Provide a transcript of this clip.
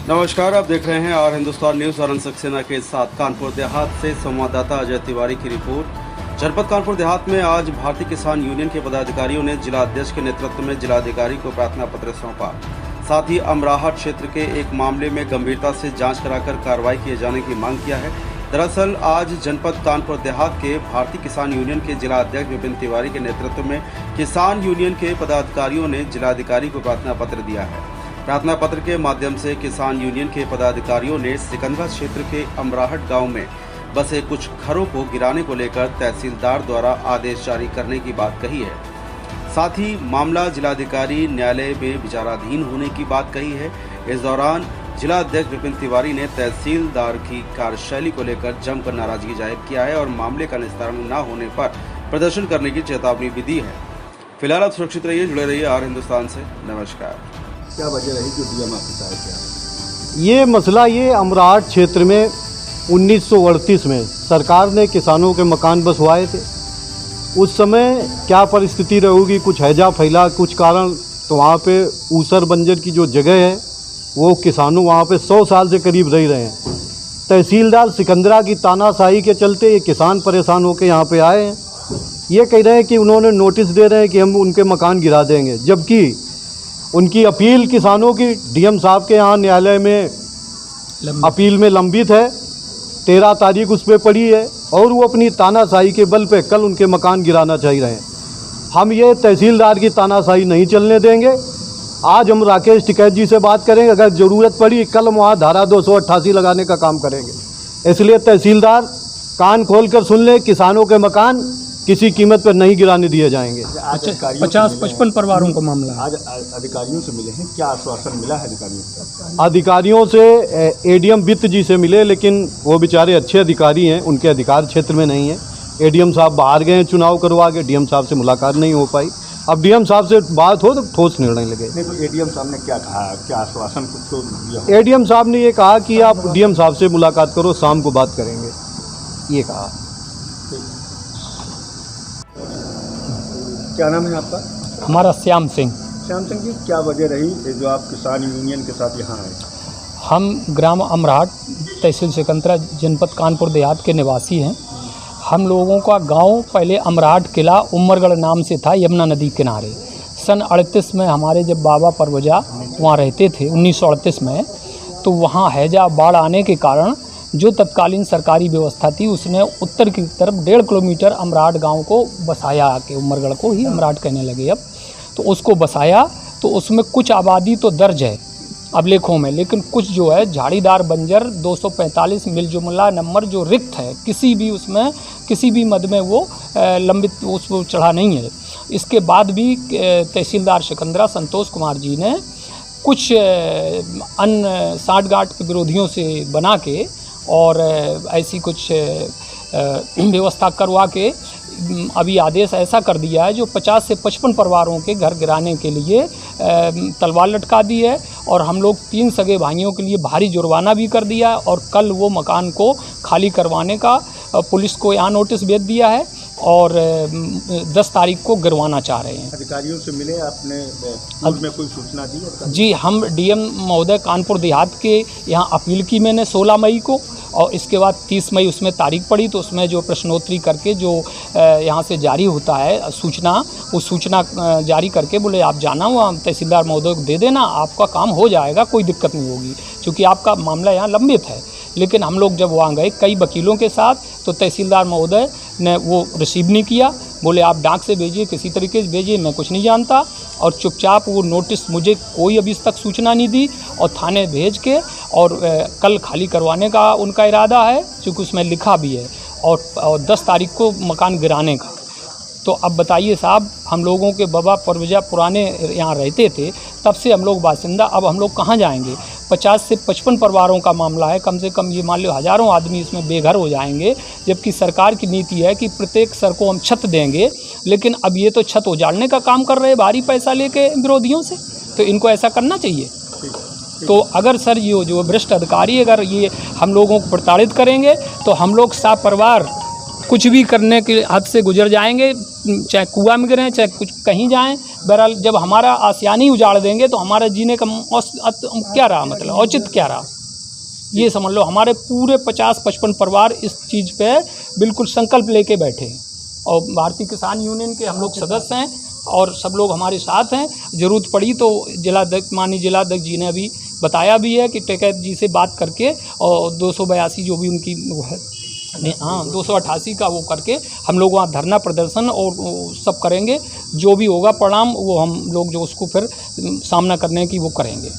नमस्कार, आप देख रहे हैं और हिंदुस्तान न्यूज़ और सक्सेना के साथ कानपुर देहात से संवाददाता अजय तिवारी की रिपोर्ट। जनपद कानपुर देहात में आज भारतीय किसान यूनियन के पदाधिकारियों ने जिला अध्यक्ष के नेतृत्व में जिलाधिकारी को प्रार्थना पत्र सौंपा। साथ ही अमराहट क्षेत्र के एक मामले में गंभीरता से जांच कराकर कार्रवाई किए जाने की मांग किया है। दरअसल आज जनपद कानपुर देहात के भारतीय किसान यूनियन के जिला अध्यक्ष विपिन तिवारी के नेतृत्व में किसान यूनियन के पदाधिकारियों ने जिलाधिकारी को प्रार्थना पत्र दिया है। प्रार्थना पत्र के माध्यम से किसान यूनियन के पदाधिकारियों ने सिकंदरा क्षेत्र के अमराहट गांव में बसे कुछ घरों को गिराने को लेकर तहसीलदार द्वारा आदेश जारी करने की बात कही है। साथ ही मामला जिलाधिकारी न्यायालय में विचाराधीन होने की बात कही है। इस दौरान जिला अध्यक्ष विपिन तिवारी ने तहसीलदार की कार्यशैली को लेकर जमकर नाराजगी जाहिर किया है और मामले का निस्तारण न होने पर प्रदर्शन करने की चेतावनी भी दी है। फिलहाल आप सुरक्षित रहिए, जुड़े रहिए और हिंदुस्तान से। नमस्कार। क्या वजह रही जो डीएम ऑफिस आए थे? ये मसला ये अमराहट क्षेत्र में 1938 में सरकार ने किसानों के मकान बसवाए थे। उस समय क्या परिस्थिति रहोगी, कुछ हैजा फैला कुछ कारण, तो वहाँ पे ऊसर बंजर की जो जगह है वो किसानों वहाँ पे 100 साल से करीब रह रहे हैं। तहसीलदार सिकंदरा की तानाशाही के चलते ये किसान परेशान होकर यहाँ पे आए हैं। ये कह रहे हैं कि उन्होंने नोटिस दे रहे हैं कि हम उनके मकान गिरा देंगे, जबकि उनकी अपील किसानों की डीएम साहब के यहाँ न्यायालय में अपील में लंबित है। 13 तारीख उस पर पड़ी है और वो अपनी तानाशाही के बल पे कल उनके मकान गिराना चाह रहे हैं। हम ये तहसीलदार की तानाशाही नहीं चलने देंगे। आज हम राकेश टिकैत जी से बात करेंगे, अगर ज़रूरत पड़ी कल हम वहाँ धारा 288 लगाने का काम करेंगे। इसलिए तहसीलदार कान खोल कर सुन ले, किसानों के मकान किसी कीमत पर नहीं गिराने दिए जाएंगे। 50-55 परिवारों का मामला आज अधिकारियों से मिले हैं, क्या आश्वासन मिला है अधिकारियों से? अधिकारियों से एडीएम वित्त जी से मिले, लेकिन वो बेचारे अच्छे अधिकारी हैं, उनके अधिकार क्षेत्र में नहीं है। एडीएम साहब बाहर गए चुनाव करवा के, डीएम साहब से मुलाकात नहीं हो पाई। अब डीएम साहब से बात हो तो ठोस निर्णय लगे। नहीं, तो एडीएम साहब ने क्या कहा, क्या आश्वासन कुछ तो दिया? एडीएम साहब ने ये कहा कि आप डीएम साहब से मुलाकात करो, शाम को बात करेंगे, ये कहा। क्या नाम है आपका? हमारा श्याम सिंह। श्याम सिंह जी, क्या वजह रही जो आप किसान यूनियन के साथ यहाँ आए? हम ग्राम अमराहट, तहसील सिकंदरा, जनपद कानपुर देहात के निवासी हैं। हम लोगों का गांव पहले अमराहट किला उमरगढ़ नाम से था, यमुना नदी किनारे। सन 38 में हमारे जब बाबा परवजा वहाँ रहते थे 1938 में, तो वहाँ हैजा बाढ़ आने के कारण जो तत्कालीन सरकारी व्यवस्था थी उसने उत्तर की तरफ 1.5 किलोमीटर अमराहट गांव को बसाया, के उमरगढ़ को ही अमराहट कहने लगे अब, तो उसको बसाया। तो उसमें कुछ आबादी तो दर्ज है अभिलेखों में, लेकिन कुछ जो है झाड़ीदार बंजर 245 मिलजुमला नंबर जो रिक्त है, किसी भी उसमें किसी भी मद में वो लंबित उसको चढ़ा नहीं है। इसके बाद भी तहसीलदार सिकंदरा संतोष कुमार जी ने कुछ अन्य साठगांठ के विरोधियों से बना के और ऐसी कुछ व्यवस्था करवा के अभी आदेश ऐसा कर दिया है जो 50 से 55 परिवारों के घर गिराने के लिए तलवार लटका दी है। और हम लोग 3 सगे भाइयों के लिए भारी जुर्माना भी कर दिया है और कल वो मकान को खाली करवाने का पुलिस को यहाँ नोटिस भेज दिया है और 10 तारीख को गिरवाना चाह रहे हैं। अधिकारियों से मिले आपने, पूर्व में कोई सूचना दी? जी, हम डीएम महोदय कानपुर देहात के यहाँ अपील की मैंने 16 मई को, और इसके बाद 30 मई उसमें तारीख पड़ी, तो उसमें जो प्रश्नोत्तरी करके जो यहाँ से जारी होता है सूचना, उस सूचना जारी करके बोले आप जाना वहाँ तहसीलदार महोदय को दे देना, आपका काम हो जाएगा, कोई दिक्कत नहीं होगी, क्योंकि आपका मामला यहाँ लंबित है। लेकिन हम लोग जब वहाँ गए कई वकीलों के साथ, तो तहसीलदार महोदय ने वो रिसीव नहीं किया, बोले आप डाक से भेजिए, किसी तरीके से भेजिए, मैं कुछ नहीं जानता, और चुपचाप वो नोटिस, मुझे कोई अभी तक सूचना नहीं दी, और थाने भेज के और कल खाली करवाने का उनका इरादा है, क्योंकि उसमें लिखा भी है, और 10 तारीख को मकान गिराने का। तो अब बताइए साहब, हम लोगों के बाबा परवजा पुराने यहाँ रहते थे, तब से हम लोग बासिंदा, अब हम लोग कहाँ जाएंगे? 50 से 55 परिवारों का मामला है, कम से कम ये मान लो हज़ारों आदमी इसमें बेघर हो जाएंगे, जबकि सरकार की नीति है कि प्रत्येक सर को हम छत देंगे, लेकिन अब ये तो छत उजाड़ने का काम कर रहे हैं भारी पैसा लेके विरोधियों से। तो इनको ऐसा करना चाहिए। तो अगर सर ये जो भ्रष्ट अधिकारी अगर ये हम लोगों को प्रताड़ित करेंगे, तो हम लोग 7 परिवार कुछ भी करने के हद से गुजर जाएंगे, चाहे कुआं में गिरें, चाहे कुछ कहीं जाएं। बहरहाल जब हमारा आसियानी उजाड़ देंगे तो हमारा जीने का क्या रहा, मतलब औचित्य क्या रहा। ये समझ लो हमारे पूरे 50-55 परिवार इस चीज़ पे बिल्कुल संकल्प लेके बैठे हैं और भारतीय किसान यूनियन के हम लोग सदस्य हैं और सब लोग हमारे साथ हैं। ज़रूरत पड़ी तो माननीय जिलाध्यक्ष जी ने अभी बताया भी है कि टिकैत जी से बात करके और 282 जो भी उनकी वो है, 288 का वो करके हम लोग वहाँ धरना प्रदर्शन और सब करेंगे। जो भी होगा परिणाम वो हम लोग जो उसको फिर सामना करने की वो करेंगे।